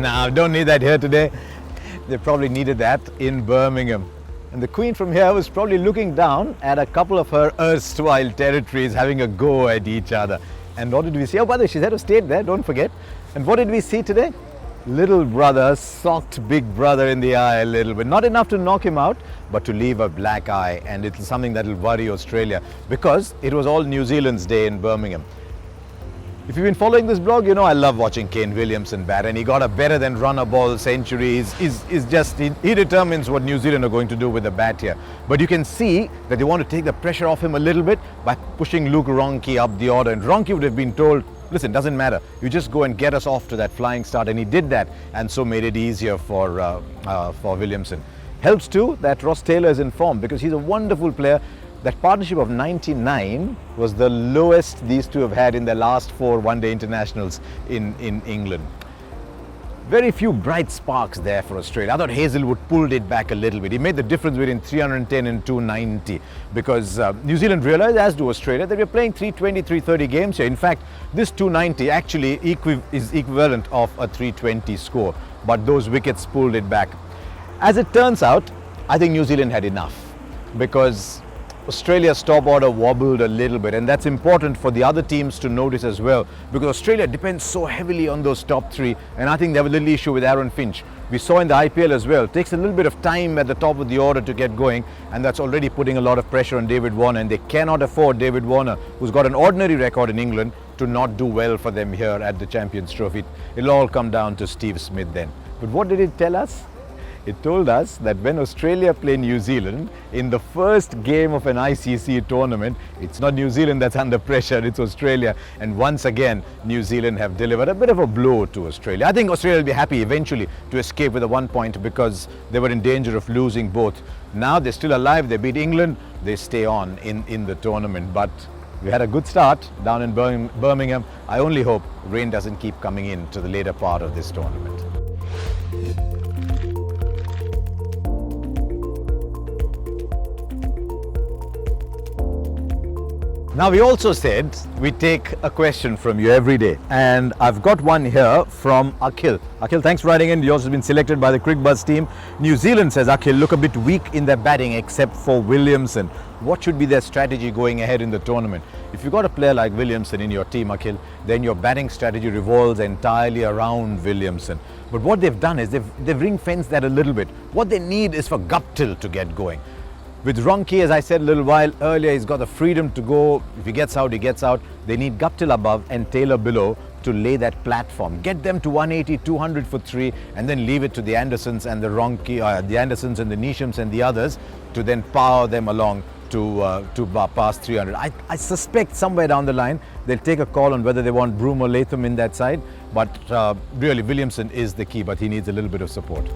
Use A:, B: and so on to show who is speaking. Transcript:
A: Now, don't need that here today. They probably needed that in Birmingham. And the Queen from here was probably looking down at a couple of her erstwhile territories having a go at each other. And what did we see? Oh, by the way, she's head of state there, don't forget. And what did we see today? Little brother socked big brother in the eye a little bit. Not enough to knock him out, but to leave a black eye. And it's something that will worry Australia because it was all New Zealand's day in Birmingham. If you've been following this blog, you know I love watching Kane Williamson bat, and he got a better than runner ball century. He determines what New Zealand are going to do with the bat here. But you can see that they want to take the pressure off him a little bit by pushing Luke Ronchi up the order. And Ronchi would have been told, listen, doesn't matter, you just go and get us off to that flying start, and he did that, and so made it easier for Williamson. Helps too that Ross Taylor is in form because he's a wonderful player. That partnership of 99 was the lowest these two have had in their last 4 one-day internationals in England. Very few bright sparks there for Australia. I thought Hazelwood pulled it back a little bit. He made the difference between 310 and 290 because New Zealand realized, as do Australia, that we're playing 320, 330 games here. In fact, this 290 actually is equivalent of a 320 score, but those wickets pulled it back. As it turns out, I think New Zealand had enough because Australia's top order wobbled a little bit, and that's important for the other teams to notice as well because Australia depends so heavily on those top 3, and I think they have a little issue with Aaron Finch. We saw in the IPL as well, it takes a little bit of time at the top of the order to get going, and that's already putting a lot of pressure on David Warner, and they cannot afford David Warner, who's got an ordinary record in England, to not do well for them here at the Champions Trophy. It'll all come down to Steve Smith then. But what did it tell us? It told us that when Australia play New Zealand in the first game of an ICC tournament, it's not New Zealand that's under pressure, it's Australia. And once again, New Zealand have delivered a bit of a blow to Australia. I think Australia will be happy eventually to escape with a 1 point because they were in danger of losing both. Now they're still alive, they beat England, they stay on in the tournament. But we had a good start down in Birmingham. I only hope rain doesn't keep coming in to the later part of this tournament. Now, we also said we take a question from you every day, and I've got one here from Akhil. Akhil, thanks for writing in. Yours has been selected by the Crickbuzz team. New Zealand, says Akhil, look a bit weak in their batting except for Williamson. What should be their strategy going ahead in the tournament? If you've got a player like Williamson in your team, Akhil, then your batting strategy revolves entirely around Williamson. But what they've done is they've ring-fenced that a little bit. What they need is for Guptill to get going. With Ronchi, as I said a little while earlier, he's got the freedom to go. If he gets out, he gets out. They need Guptill above and Taylor below to lay that platform. Get them to 180, 200 for 3, and then leave it to the Andersons and the the Andersons and the Neeshams and the others to then power them along to past 300. I suspect somewhere down the line they'll take a call on whether they want Broom or Latham in that side. But really, Williamson is the key, but he needs a little bit of support.